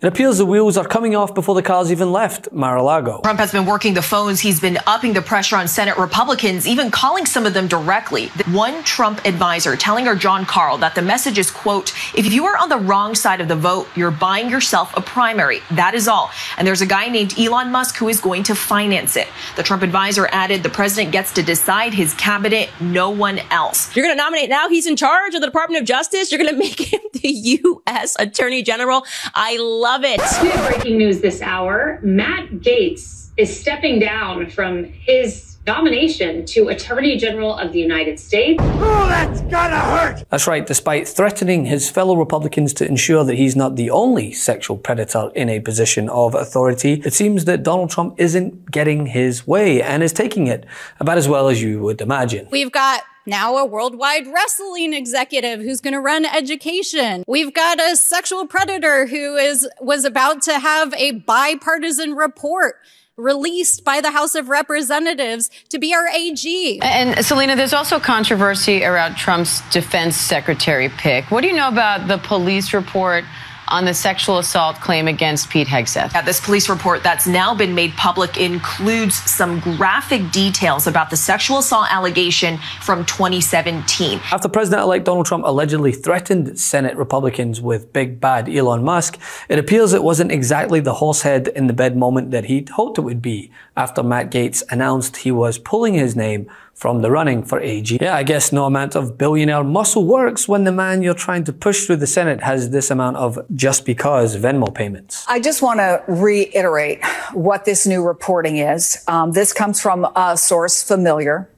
It appears the wheels are coming off before the cars even left Mar-a-Lago. Trump has been working the phones. He's been upping the pressure on Senate Republicans, even calling some of them directly. One Trump advisor telling our John Carl that the message is, quote, if you are on the wrong side of the vote, you're buying yourself a primary. That is all. And there's a guy named Elon Musk who is going to finance it. The Trump advisor added the president gets to decide his cabinet, no one else. You're going to nominate now? He's in charge of the Department of Justice? You're going to make him the U.S. Attorney General? I love it. Breaking news this hour, Matt Gaetz is stepping down from his nomination to Attorney General of the United States. Oh, that's gotta hurt! That's right, despite threatening his fellow Republicans to ensure that he's not the only sexual predator in a position of authority, it seems that Donald Trump isn't getting his way and is taking it about as well as you would imagine. We've got now a worldwide wrestling executive who's going to run education. We've got a sexual predator who was about to have a bipartisan report released by the House of Representatives to be our AG. And Selena, there's also controversy around Trump's defense secretary pick. What do you know about the police report on the sexual assault claim against Pete Hegseth? Yeah, this police report that's now been made public includes some graphic details about the sexual assault allegation from 2017. After President-elect Donald Trump allegedly threatened Senate Republicans with big bad Elon Musk, it appears it wasn't exactly the horsehead in the bed moment that he'd hoped it would be after Matt Gaetz announced he was pulling his name from the running for AG. Yeah, I guess no amount of billionaire muscle works when the man you're trying to push through the Senate has this amount of just because Venmo payments. I just want to reiterate what this new reporting is. This comes from a source familiar.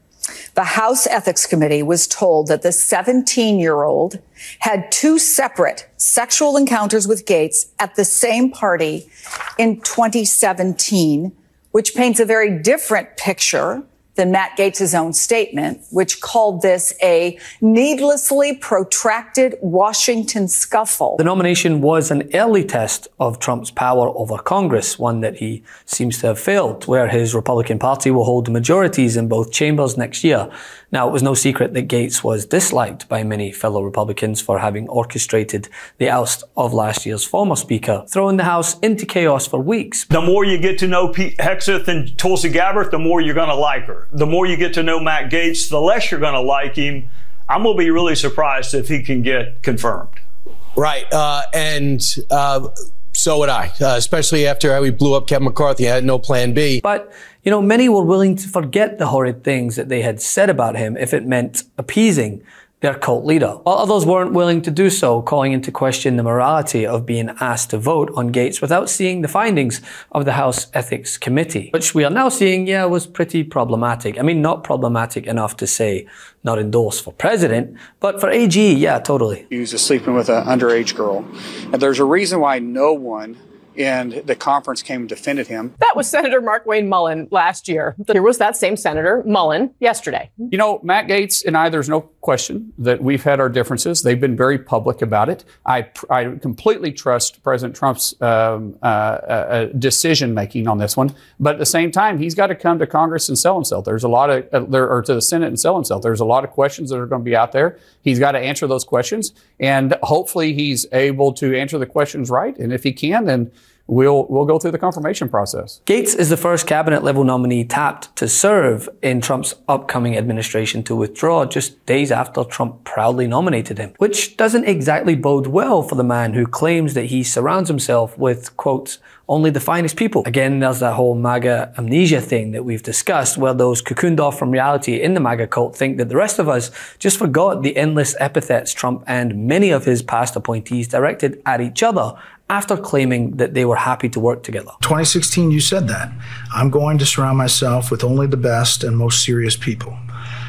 The House Ethics Committee was told that the 17-year-old had 2 separate sexual encounters with Gaetz at the same party in 2017, which paints a very different picture than Matt Gaetz's own statement, which called this a needlessly protracted Washington scuffle. The nomination was an early test of Trump's power over Congress, one that he seems to have failed, where his Republican Party will hold majorities in both chambers next year. Now, it was no secret that Gaetz was disliked by many fellow Republicans for having orchestrated the oust of last year's former Speaker, throwing the House into chaos for weeks. The more you get to know Pete Hegseth and Tulsi Gabbard, the more you're going to like her. The more you get to know Matt Gaetz, the less you're going to like him. I'm going to be really surprised if he can get confirmed. Right. So would I, especially after how we blew up Kevin McCarthy. I had no plan B. But, you know, many were willing to forget the horrid things that they had said about him if it meant appeasing their cult leader. While others weren't willing to do so, calling into question the morality of being asked to vote on Gaetz without seeing the findings of the House Ethics Committee, which we are now seeing, was pretty problematic. I mean, not problematic enough to say not endorsed for president, but for AG, yeah, totally. He was sleeping with an underage girl. And there's a reason why no one in the conference came and defended him. That was Senator Mark Wayne Mullen last year. Here was that same Senator Mullen yesterday. You know, Matt Gaetz and I, there's no question that we've had our differences. They've been very public about it. I completely trust President Trump's decision making on this one. But at the same time, he's got to come to Congress and sell himself. There's a lot of, or to the Senate and sell himself. There's a lot of questions that are going to be out there. He's got to answer those questions. And hopefully he's able to answer the questions right. And if he can, then we'll go through the confirmation process. Gaetz is the first cabinet-level nominee tapped to serve in Trump's upcoming administration to withdraw just days after Trump proudly nominated him, which doesn't exactly bode well for the man who claims that he surrounds himself with, quote, only the finest people. Again, there's that whole MAGA amnesia thing that we've discussed, where those cocooned off from reality in the MAGA cult think that the rest of us just forgot the endless epithets Trump and many of his past appointees directed at each other after claiming that they were happy to work together. 2016, you said that. I'm going to surround myself with only the best and most serious people.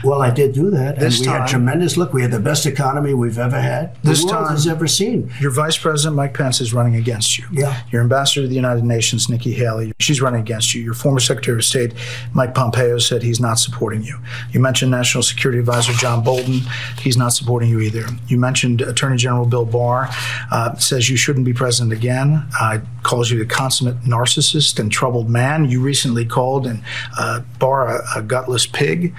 Well, I did do that. And we had tremendous, look, we had the best economy we've ever had. The world has ever seen. Your Vice President, Mike Pence, is running against you. Yeah. Your Ambassador to the United Nations, Nikki Haley, she's running against you. Your former Secretary of State, Mike Pompeo, said he's not supporting you. You mentioned National Security Advisor John Bolton. He's not supporting you either. You mentioned Attorney General Bill Barr, says you shouldn't be president again. calls you the consummate narcissist and troubled man. You recently called and Barr a gutless pig.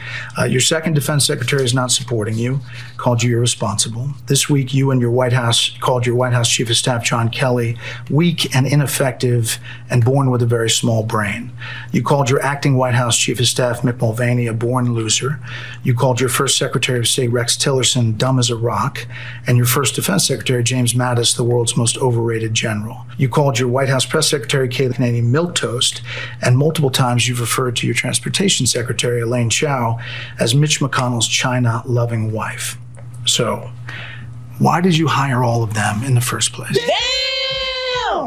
Your second defense secretary is not supporting you, called you irresponsible. This week, you and your White House called your White House Chief of Staff, John Kelly, weak and ineffective and born with a very small brain. You called your acting White House Chief of Staff, Mick Mulvaney, a born loser. You called your first Secretary of State, Rex Tillerson, dumb as a rock, and your first Defense Secretary, James Mattis, the world's most overrated general. You called your White House Press Secretary, Kayleigh Kennedy, milquetoast, and multiple times you've referred to your Transportation Secretary, Elaine Chao, as Mitch McConnell's China-loving wife. So, why did you hire all of them in the first place?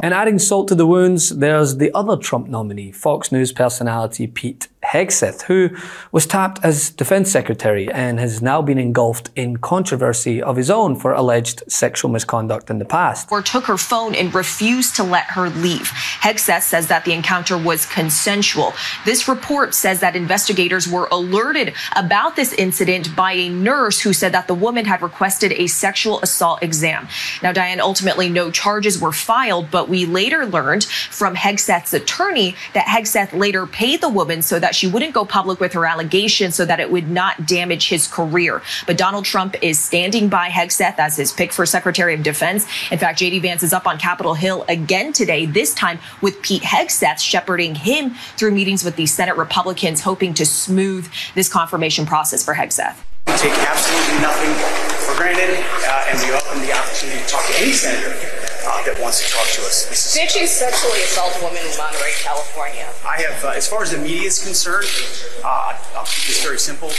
And adding salt to the wounds, there's the other Trump nominee, Fox News personality Pete Hegseth, who was tapped as defense secretary and has now been engulfed in controversy of his own for alleged sexual misconduct in the past. Or took her phone and refused to let her leave. Hegseth says that the encounter was consensual. This report says that investigators were alerted about this incident by a nurse who said that the woman had requested a sexual assault exam. Now, Diane, ultimately no charges were filed, but we later learned from Hegseth's attorney that Hegseth later paid the woman so that she wouldn't go public with her allegations so that it would not damage his career. But Donald Trump is standing by Hegseth as his pick for Secretary of Defense. In fact, J.D. Vance is up on Capitol Hill again today, this time with Pete Hegseth shepherding him through meetings with the Senate Republicans, hoping to smooth this confirmation process for Hegseth. We take absolutely nothing for granted, and we welcome the opportunity to talk to any senator that wants to talk to us. Did you sexually assault a woman in Monterey, California? I have, as far as the media is concerned, I'll keep this very simple.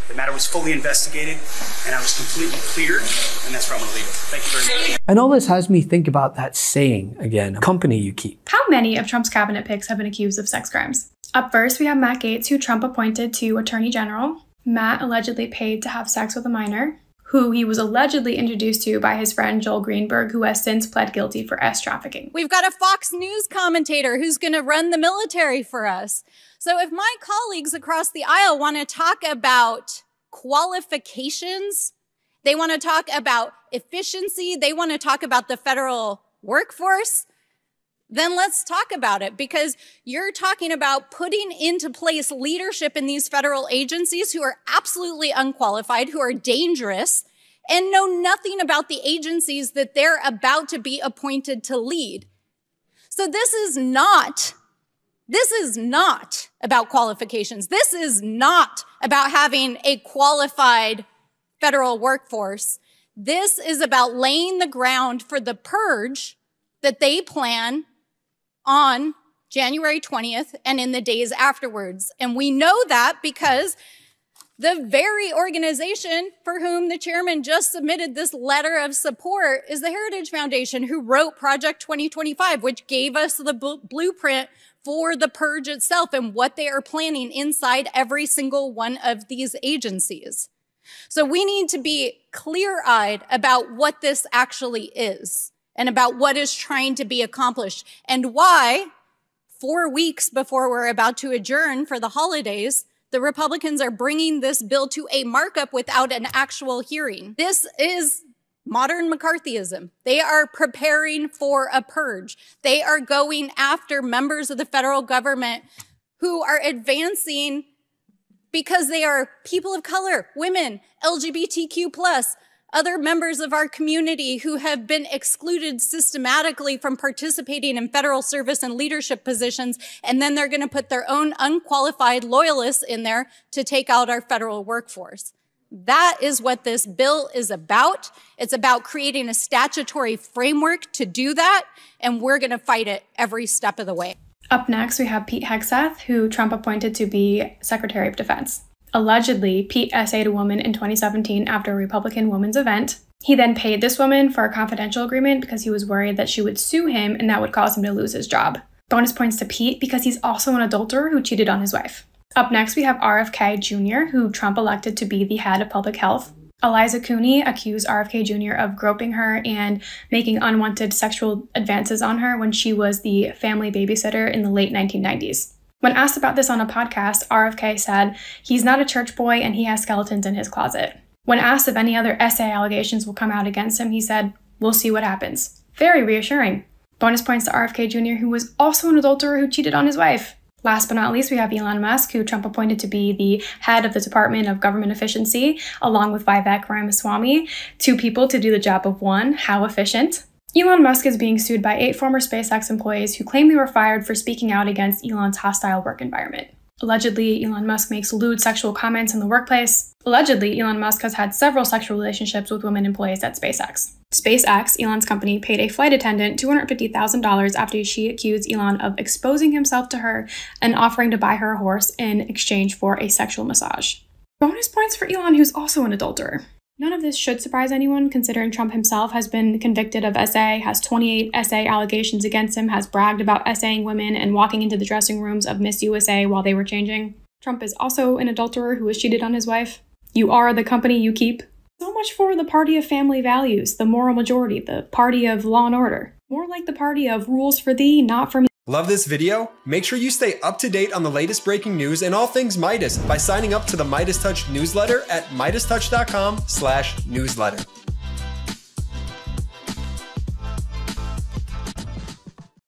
The matter was fully investigated, and I was completely cleared, and that's where I'm going to leave it. Thank you very much. And all this has me think about that saying again, company you keep. How many of Trump's cabinet picks have been accused of sex crimes? Up first, we have Matt Gaetz, who Trump appointed to Attorney General. Matt allegedly paid to have sex with a minor, who he was allegedly introduced to by his friend Joel Greenberg, who has since pled guilty for trafficking. We've got a Fox News commentator who's going to run the military for us. So if my colleagues across the aisle want to talk about qualifications, they want to talk about efficiency, they want to talk about the federal workforce, then let's talk about it, because you're talking about putting into place leadership in these federal agencies who are absolutely unqualified, who are dangerous, and know nothing about the agencies that they're about to be appointed to lead. So this is not about qualifications. This is not about having a qualified federal workforce. This is about laying the ground for the purge that they plan on January 20th and in the days afterwards. And we know that because the very organization for whom the chairman just submitted this letter of support is the Heritage Foundation, who wrote Project 2025, which gave us the blueprint for the purge itself and what they are planning inside every single one of these agencies. So we need to be clear-eyed about what this actually is and about what is trying to be accomplished, and why 4 weeks before we're about to adjourn for the holidays, the Republicans are bringing this bill to a markup without an actual hearing. This is modern McCarthyism. They are preparing for a purge. They are going after members of the federal government who are advancing because they are people of color, women, LGBTQ+, other members of our community who have been excluded systematically from participating in federal service and leadership positions, and then they're going to put their own unqualified loyalists in there to take out our federal workforce. That is what this bill is about. It's about creating a statutory framework to do that, and we're going to fight it every step of the way. Up next, we have Pete Hegseth, who Trump appointed to be Secretary of Defense. Allegedly, Pete essayed a woman in 2017 after a Republican women's event. He then paid this woman for a confidential agreement because he was worried that she would sue him and that would cause him to lose his job. Bonus points to Pete because he's also an adulterer who cheated on his wife. Up next, we have RFK Jr., who Trump elected to be the head of public health. Eliza Cooney accused RFK Jr. of groping her and making unwanted sexual advances on her when she was the family babysitter in the late 1990s. When asked about this on a podcast, RFK said he's not a church boy and he has skeletons in his closet. When asked if any other SA allegations will come out against him, he said, "We'll see what happens." Very reassuring. Bonus points to RFK Jr., who was also an adulterer who cheated on his wife. Last but not least, we have Elon Musk, who Trump appointed to be the head of the Department of Government Efficiency, along with Vivek Ramaswamy, 2 people to do the job of 1. How efficient? Elon Musk is being sued by 8 former SpaceX employees who claim they were fired for speaking out against Elon's hostile work environment. Allegedly, Elon Musk makes lewd sexual comments in the workplace. Allegedly, Elon Musk has had several sexual relationships with women employees at SpaceX. SpaceX, Elon's company, paid a flight attendant $250,000 after she accused Elon of exposing himself to her and offering to buy her a horse in exchange for a sexual massage. Bonus points for Elon, who's also an adulterer. None of this should surprise anyone, considering Trump himself has been convicted of SA, has 28 SA allegations against him, has bragged about SAing women and walking into the dressing rooms of Miss USA while they were changing. Trump is also an adulterer who has cheated on his wife. You are the company you keep. So much for the party of family values, the moral majority, the party of law and order. More like the party of rules for thee, not for me. Love this video? Make sure you stay up to date on the latest breaking news and all things Midas by signing up to the MeidasTouch newsletter at MeidasTouch.com/newsletter.